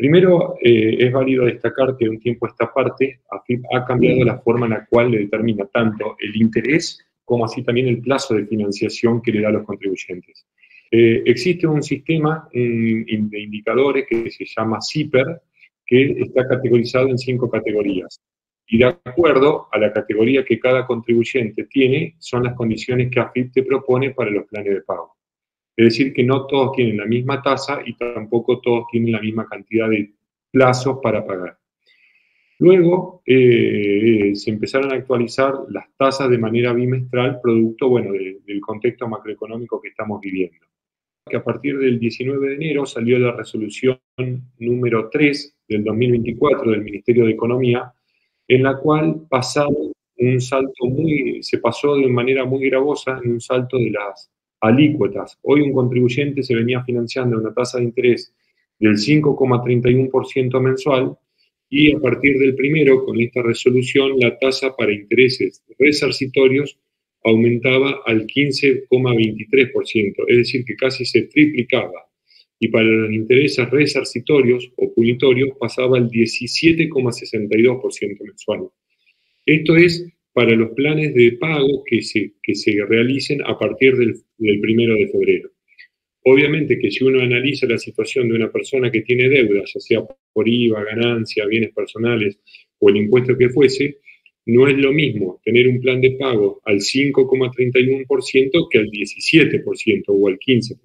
Primero, es válido destacar que de un tiempo a esta parte, AFIP ha cambiado la forma en la cual le determina tanto el interés como así también el plazo de financiación que le da a los contribuyentes. Existe un sistema de indicadores que se llama CIPER, que está categorizado en 5 categorías. Y de acuerdo a la categoría que cada contribuyente tiene, son las condiciones que AFIP te propone para los planes de pago. Es decir, que no todos tienen la misma tasa y tampoco todos tienen la misma cantidad de plazos para pagar. Luego se empezaron a actualizar las tasas de manera bimestral, producto del contexto macroeconómico que estamos viviendo. Que a partir del 19 de enero salió la resolución número 3 del 2024 del Ministerio de Economía, en la cual se pasó de manera muy gravosa en un salto de las alícuotas. Hoy un contribuyente se venía financiando a una tasa de interés del 5,31% mensual y a partir del primero, con esta resolución, la tasa para intereses resarcitorios aumentaba al 15,23%, es decir, que casi se triplicaba. Y para los intereses resarcitorios o punitorios pasaba al 17,62% mensual. Esto es para los planes de pago que se realicen a partir del 1 de febrero. Obviamente que si uno analiza la situación de una persona que tiene deuda, ya sea por IVA, ganancia, bienes personales o el impuesto que fuese, no es lo mismo tener un plan de pago al 5,31% que al 17% o al 15%.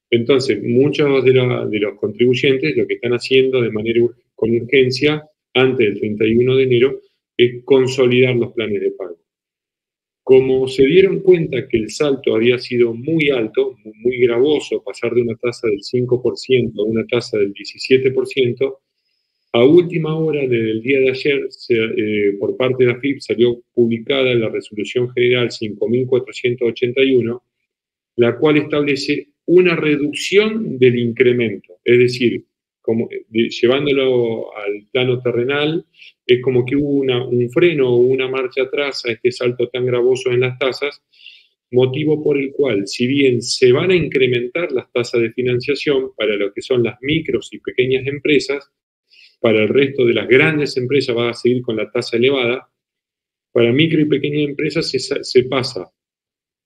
Entonces, muchos de los contribuyentes lo que están haciendo de manera con urgencia antes del 31 de enero es consolidar los planes de pago. Como se dieron cuenta que el salto había sido muy alto, muy gravoso, pasar de una tasa del 5% a una tasa del 17%, a última hora del día de ayer, por parte de AFIP, salió publicada la Resolución General 5.481, la cual establece una reducción del incremento, es decir, llevándolo al plano terrenal, es como que hubo un freno o una marcha atrás a este salto tan gravoso en las tasas, motivo por el cual, si bien se van a incrementar las tasas de financiación para lo que son las micros y pequeñas empresas, para el resto de las grandes empresas va a seguir con la tasa elevada, para micro y pequeñas empresas se pasa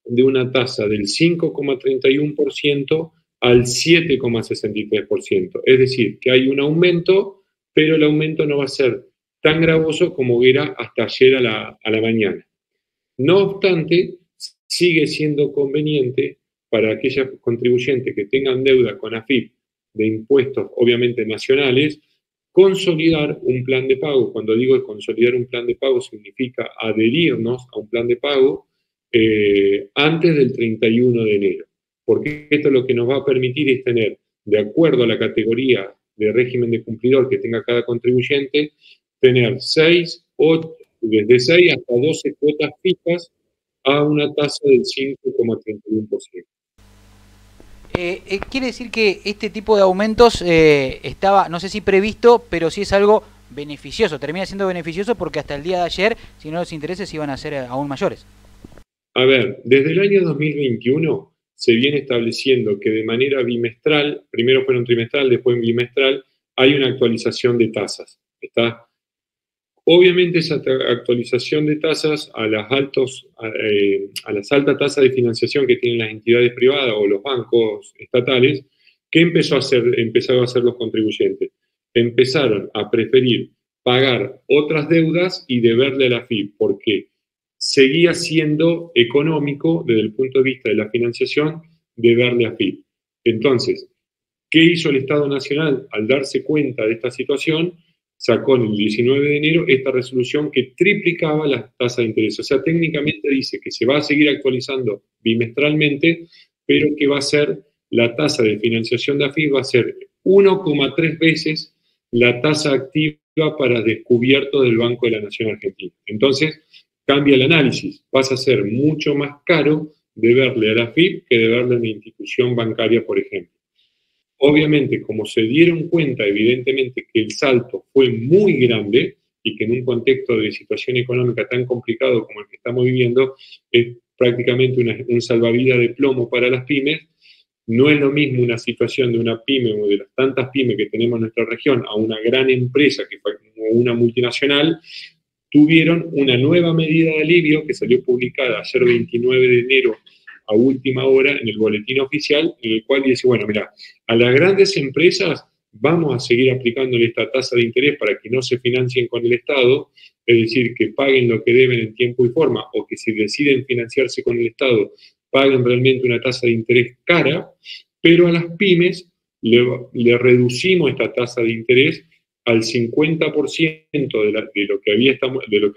de una tasa del 5,31% al 7,63%. Es decir, que hay un aumento, pero el aumento no va a ser tan gravoso como era hasta ayer a la mañana. No obstante, sigue siendo conveniente para aquellos contribuyentes que tengan deuda con AFIP de impuestos, obviamente nacionales, consolidar un plan de pago. Cuando digo consolidar un plan de pago, significa adherirnos a un plan de pago antes del 31 de enero. Porque esto lo que nos va a permitir es tener, de acuerdo a la categoría de régimen de cumplidor que tenga cada contribuyente, tener desde 6 hasta 12 cuotas fijas a una tasa del 5,31%. Quiere decir que este tipo de aumentos estaba, no sé si previsto, pero sí es algo beneficioso, termina siendo beneficioso porque hasta el día de ayer, si no, los intereses iban a ser aún mayores. A ver, desde el año 2021 se viene estableciendo que de manera bimestral, primero fueron trimestral, después bimestral, hay una actualización de tasas. Obviamente esa actualización de tasas a las altas tasas de financiación que tienen las entidades privadas o los bancos estatales, ¿qué empezaron a hacer los contribuyentes? Empezaron a preferir pagar otras deudas y deberle a la AFIP, porque seguía siendo económico desde el punto de vista de la financiación deberle a AFIP. Entonces, ¿qué hizo el Estado Nacional al darse cuenta de esta situación? Sacó en el 19 de enero esta resolución que triplicaba las tasas de interés. O sea, técnicamente dice que se va a seguir actualizando bimestralmente, pero que va a ser la tasa de financiación de AFIP va a ser 1,3 veces la tasa activa para descubierto del Banco de la Nación Argentina. Entonces, cambia el análisis. Pasa a ser mucho más caro deberle a la AFIP que deberle a una institución bancaria, por ejemplo. Obviamente, como se dieron cuenta, evidentemente, que el salto fue muy grande y que en un contexto de situación económica tan complicado como el que estamos viviendo, es prácticamente un salvavidas de plomo para las pymes, No es lo mismo una situación de una pyme o de las tantas pymes que tenemos en nuestra región a una gran empresa que fue como una multinacional. Tuvieron una nueva medida de alivio que salió publicada ayer 29 de enero a última hora en el boletín oficial, en el cual dice, bueno, mira, a las grandes empresas vamos a seguir aplicándole esta tasa de interés para que no se financien con el Estado, es decir, que paguen lo que deben en tiempo y forma, o que si deciden financiarse con el Estado, paguen realmente una tasa de interés cara, pero a las pymes le reducimos esta tasa de interés al 50% de lo que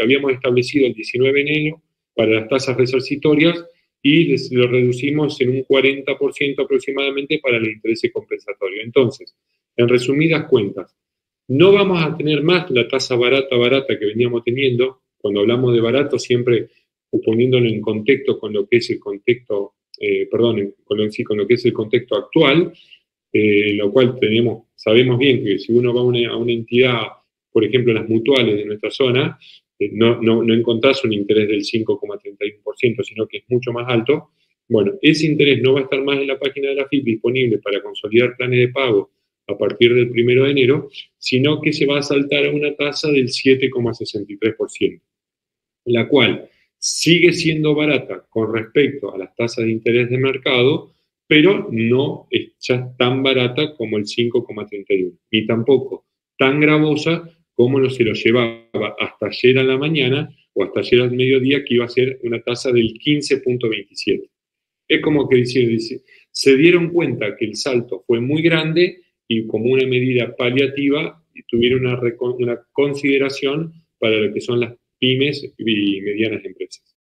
habíamos establecido el 19 de enero para las tasas resarcitorias, y lo reducimos en un 40% aproximadamente para los intereses compensatorios. Entonces, en resumidas cuentas, no vamos a tener más la tasa barata que veníamos teniendo. Cuando hablamos de barato, siempre poniéndolo en contexto con lo que es el contexto, con lo que es el contexto actual, en lo cual sabemos bien que si uno va a una entidad, por ejemplo, las mutuales de nuestra zona, no encontrás un interés del 5,31%, sino que es mucho más alto. Bueno, ese interés no va a estar más en la página de la AFIP disponible para consolidar planes de pago a partir del 1 de enero, sino que se va a saltar a una tasa del 7,63%, la cual sigue siendo barata con respecto a las tasas de interés de mercado, pero no es ya tan barata como el 5,31, ni tampoco tan gravosa como se lo llevaba hasta ayer a la mañana o hasta ayer al mediodía, que iba a ser una tasa del 15,27. Es como que dice, se dieron cuenta que el salto fue muy grande y como una medida paliativa tuvieron una consideración para lo que son las pymes y medianas empresas.